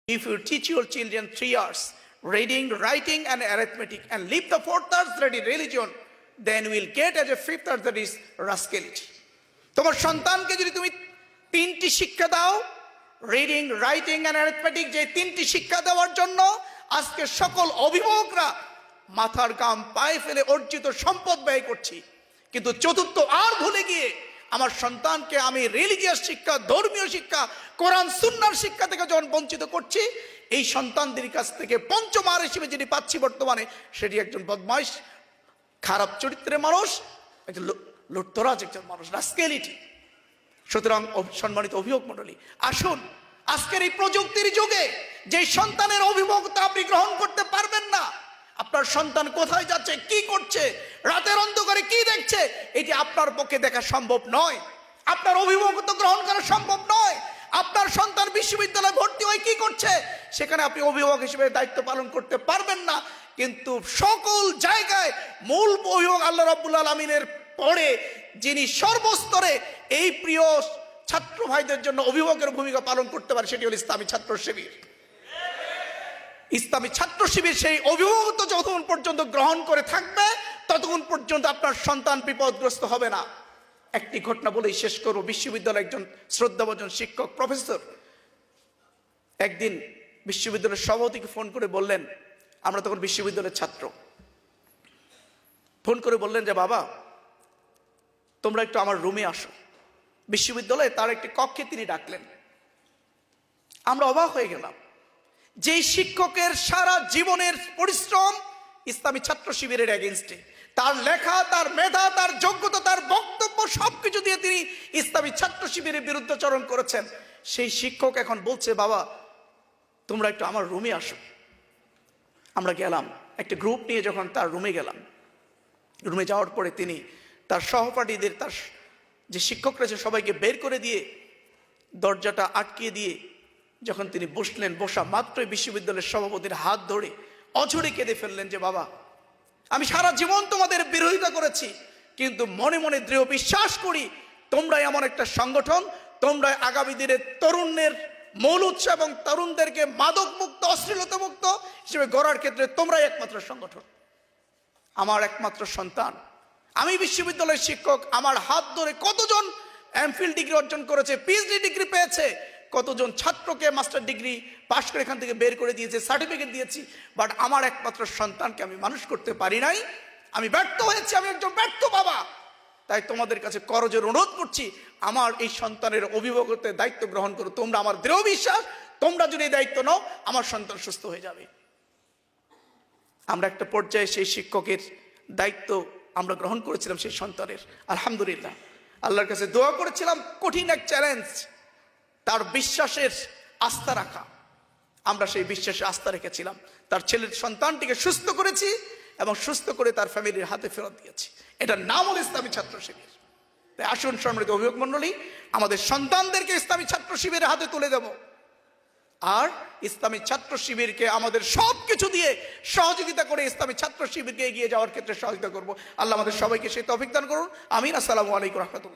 If you teach your children 3 years reading, writing, and arithmetic, and leave the 4th years that is religion, then we'll get as a 5th year that is rascality. তোমার সন্তানকে যদি তুমি 3টি শিক্ষা দাও, reading, writing and arithmetic, যে 3টি শিক্ষা দেওয়ার জন্য আজকে সকল অভিভাবকরা মাথার ঘাম পায়ে ফেলে অর্জিত সম্পদ ব্যয় করছি, কিন্তু চতুর্থ আর ভুলে গিয়ে আমার সন্তানকে আমি রিলিজিয়াস শিক্ষা, ধর্মীয় শিক্ষা, কোরআন সুন্নাহর শিক্ষা থেকে যখন বঞ্চিত করছি, এই সন্তানদের কাছ থেকে পঞ্চম আর হিসেবে যেটি পাচ্ছি বর্তমানে, সেটি একজন বদমাইশ, খারাপ চরিত্রের মানুষ, একজন লুটতরাজ, একজন মানুষ, রাস্কেলিটি। সুতরাং সম্মানিত অভিভাবক মণ্ডলী, আসুন আজকের এই প্রযুক্তির যুগে যে সন্তানের অভিভাবকতা আপনি গ্রহণ করতে পারবেন না, আপনার সন্তান কোথায় যাচ্ছে, কি করছে, রাতের অন্ধকারে কি দেখছে, এটি আপনার পক্ষে দেখা সম্ভব নয়। আপনার অভিভাবকত্ব গ্রহণ করা সম্ভব নয়। আপনার সন্তান বিশ্ববিদ্যালয়ে ভর্তি হয়ে কি করছে, সেখানে আপনি অভিভাবক হিসেবে দায়িত্ব পালন করতে পারবেন না। কিন্তু সকল জায়গায় মূল অভিভাবক আল্লাহ রাব্বুল আলামিনের পরে যিনি সর্বস্তরে এই প্রিয় ছাত্র ভাইদের জন্য অভিভাবকের ভূমিকা পালন করতে পারে, সেটি হল ইসলামী ছাত্র শিবির। ইসলামী ছাত্র শিবির সেই অভিভাবকত্ব যতক্ষণ পর্যন্ত গ্রহণ করে থাকবে, ততক্ষণ পর্যন্ত আপনার সন্তান বিপদগ্রস্ত হবে না। একটি ঘটনা বলেই শেষ করব। বিশ্ববিদ্যালয়ের একজন শ্রদ্ধাভাজন শিক্ষক, প্রফেসর, একদিন বিশ্ববিদ্যালয়ের সভাপতিকে ফোন করে বললেন, আমরা তখন বিশ্ববিদ্যালয়ের ছাত্র, ফোন করে বললেন যে বাবা, তোমরা একটু আমার রুমে আসো। বিশ্ববিদ্যালয়ে তার একটি কক্ষে তিনি ডাকলেন। আমরা অবাক হয়ে গেলাম। যেই শিক্ষকের সারা জীবনের পরিশ্রম ইসলামী ছাত্র শিবিরের এগেইনস্টে, তার লেখা, তার মেধা, তার যোগ্যতা, তার বক্তব্য সবকিছু দিয়ে তিনি ইসলামী ছাত্র শিবিরের বিরুদ্ধাচরণ করেছেন, সেই শিক্ষক এখন বলছে বাবা তোমরা একটু আমার রুমে আসো। আমরা গেলাম, একটা গ্রুপ নিয়ে যখন তার রুমে গেলাম, রুমে যাওয়ার পরে তিনি তার সহপাঠীদের, তার যে শিক্ষকরা আছে সবাইকে বের করে দিয়ে দরজাটা আটকিয়ে দিয়ে যখন তিনি বসলেন, বসা মাত্রই বিশ্ববিদ্যালয়ের সভাপতির হাত ধরে অঝরে কেঁদে ফেললেন যে বাবা, আমি সারা জীবন তোমাদের বিরোধিতা করেছি, কিন্তু মনে মনে দৃঢ় বিশ্বাস করি তোমরাই এমন একটা সংগঠন, তোমরাই আগামী দিনের তরুণের মূল উৎস এবং তরুণদেরকে মাদক মুক্ত, অশ্লীলতা মুক্ত হিসেবে গড়ার ক্ষেত্রে তোমরাই একমাত্র সংগঠন। আমার একমাত্র সন্তান, আমি বিশ্ববিদ্যালয়ের শিক্ষক, আমার হাত ধরে কতজন এমফিল ডিগ্রি অর্জন করেছে, পিএইচডি ডিগ্রি পেয়েছে, কতজন ছাত্রকে মাস্টার ডিগ্রি পাশ করে এখান থেকে বের করে দিয়েছে, সার্টিফিকেট দিয়েছি, বাট আমার একমাত্র সন্তানকে আমি মানুষ করতে পারি নাই। আমি ব্যর্থ হয়েছি, আমি একজন ব্যর্থ বাবা। তাই তোমাদের কাছে করজোর অনুরোধ করছি, আমার এই সন্তানের অভিভাবকত্বের দায়িত্ব গ্রহণ করো। তোমরা, আমার দৃঢ় বিশ্বাস, তোমরা যদি এই দায়িত্ব নাও, আমার সন্তান সুস্থ হয়ে যাবে। আমরা একটা পর্যায়ে সেই শিক্ষকের দায়িত্ব আমরা গ্রহণ করেছিলাম সেই সন্তানের। আলহামদুলিল্লাহ, আল্লাহর কাছে দোয়া করেছিলাম, কঠিন এক চ্যালেঞ্জ, তার বিশ্বাসের আস্থা রাখা। আমরা সেই বিশ্বাসে আস্থা রেখেছিলাম, তার ছেলের সন্তানটিকে সুস্থ করেছি এবং সুস্থ করে তার ফ্যামিলির হাতে ফেরত দিয়েছি। এটার নাম হল ইসলামী ছাত্র শিবির। তাই আসুন সম্মানিত অভিভাবক মণ্ডলী, আমাদের সন্তানদেরকে ইসলামী ছাত্র শিবিরের হাতে তুলে দেব, আর ইসলামী ছাত্র শিবিরকে আমাদের সব কিছু দিয়ে সহযোগিতা করে ইসলামী ছাত্র শিবিরকে এগিয়ে যাওয়ার ক্ষেত্রে সহযোগিতা করব। আল্লাহ আমাদের সবাইকে সেই তৌফিক দান করুন। আমিন। আসসালামু আলাইকুম রহমতুল্লাহ।